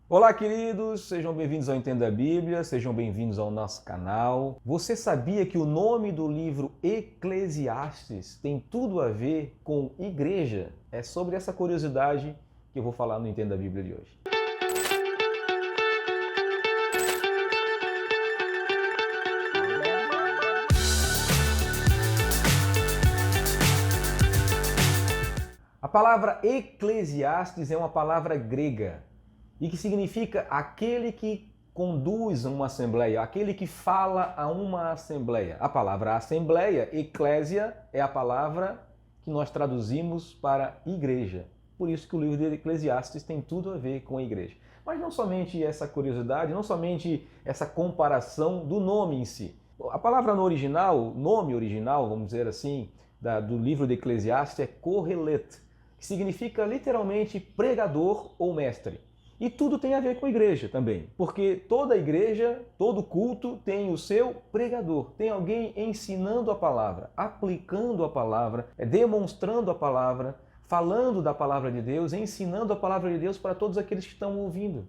Olá, queridos! Sejam bem-vindos ao Entenda a Bíblia, sejam bem-vindos ao nosso canal. Você sabia que o nome do livro Eclesiastes tem tudo a ver com igreja? É sobre essa curiosidade que eu vou falar no Entenda a Bíblia de hoje. A palavra Eclesiastes é uma palavra grega e que significa aquele que conduz uma assembleia, aquele que fala a uma assembleia. A palavra assembleia, eclésia, é a palavra que nós traduzimos para igreja. Por isso que o livro de Eclesiastes tem tudo a ver com a igreja. Mas não somente essa curiosidade, não somente essa comparação do nome em si. A palavra no original, o nome original, vamos dizer assim, do livro de Eclesiastes é Kohelet, que significa literalmente pregador ou mestre. E tudo tem a ver com a igreja também, porque toda igreja, todo culto tem o seu pregador, tem alguém ensinando a palavra, aplicando a palavra, demonstrando a palavra, falando da palavra de Deus, ensinando a palavra de Deus para todos aqueles que estão ouvindo,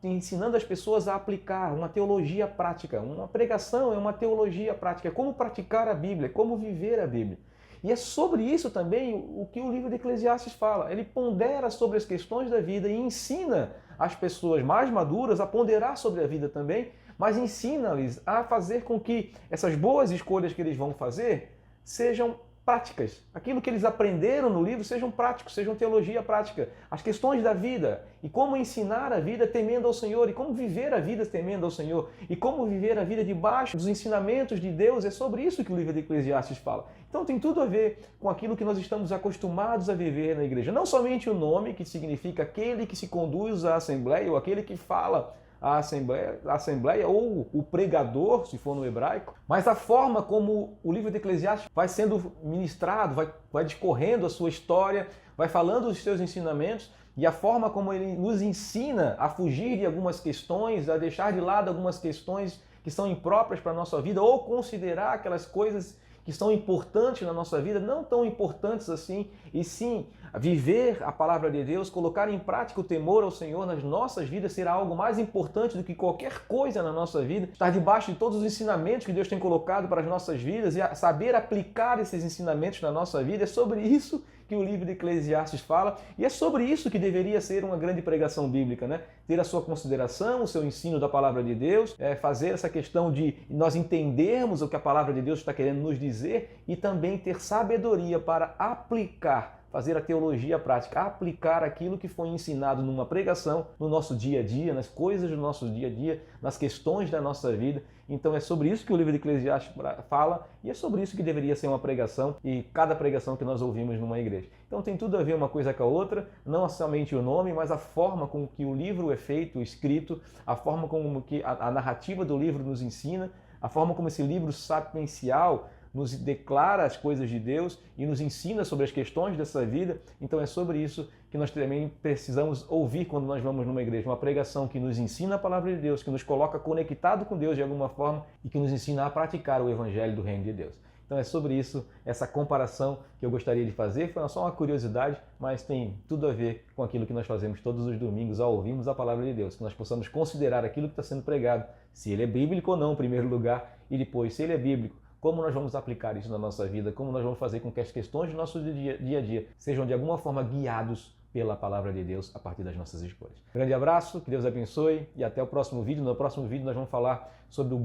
ensinando as pessoas a aplicar uma teologia prática. Uma pregação é uma teologia prática, é como praticar a Bíblia, é como viver a Bíblia. E é sobre isso também o que o livro de Eclesiastes fala. Ele pondera sobre as questões da vida e ensina as pessoas mais maduras a ponderar sobre a vida também, mas ensina-lhes a fazer com que essas boas escolhas que eles vão fazer sejam práticas. Aquilo que eles aprenderam no livro sejam práticos, sejam teologia prática. As questões da vida e como ensinar a vida temendo ao Senhor e como viver a vida temendo ao Senhor e como viver a vida debaixo dos ensinamentos de Deus. É sobre isso que o livro de Eclesiastes fala. Então tem tudo a ver com aquilo que nós estamos acostumados a viver na igreja. Não somente o nome, que significa aquele que se conduz à assembleia ou aquele que fala a assembleia ou o pregador, se for no hebraico, mas a forma como o livro de Eclesiastes vai sendo ministrado, vai discorrendo a sua história, vai falando dos seus ensinamentos e a forma como ele nos ensina a fugir de algumas questões, a deixar de lado algumas questões que são impróprias para a nossa vida ou considerar aquelas coisas que são importantes na nossa vida, não tão importantes assim, e sim viver a palavra de Deus, colocar em prática o temor ao Senhor nas nossas vidas será algo mais importante do que qualquer coisa na nossa vida. Estar debaixo de todos os ensinamentos que Deus tem colocado para as nossas vidas e saber aplicar esses ensinamentos na nossa vida, é sobre isso que o livro de Eclesiastes fala, e é sobre isso que deveria ser uma grande pregação bíblica, né? Ter a sua consideração, o seu ensino da palavra de Deus, fazer essa questão de nós entendermos o que a palavra de Deus está querendo nos dizer e também ter sabedoria para aplicar, fazer a teologia prática, aplicar aquilo que foi ensinado numa pregação no nosso dia a dia, nas coisas do nosso dia a dia, nas questões da nossa vida. Então é sobre isso que o livro de Eclesiastes fala e é sobre isso que deveria ser uma pregação e cada pregação que nós ouvimos numa igreja. Então tem tudo a ver uma coisa com a outra, não somente o nome, mas a forma com que o livro é feito, escrito, a forma como que a narrativa do livro nos ensina, a forma como esse livro sapiencial nos declara as coisas de Deus e nos ensina sobre as questões dessa vida. Então é sobre isso que nós também precisamos ouvir quando nós vamos numa igreja, uma pregação que nos ensina a palavra de Deus, que nos coloca conectado com Deus de alguma forma e que nos ensina a praticar o evangelho do reino de Deus. Então é sobre isso, essa comparação que eu gostaria de fazer. Foi só uma curiosidade, mas tem tudo a ver com aquilo que nós fazemos todos os domingos ao ouvirmos a palavra de Deus. Que nós possamos considerar aquilo que está sendo pregado, se ele é bíblico ou não, em primeiro lugar, e depois, se ele é bíblico, como nós vamos aplicar isso na nossa vida, como nós vamos fazer com que as questões do nosso dia a dia sejam de alguma forma guiados pela palavra de Deus a partir das nossas escolhas. Grande abraço, que Deus abençoe e até o próximo vídeo. No próximo vídeo nós vamos falar sobre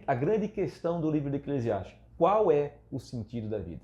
a grande questão do livro de Eclesiastes. Qual é o sentido da vida?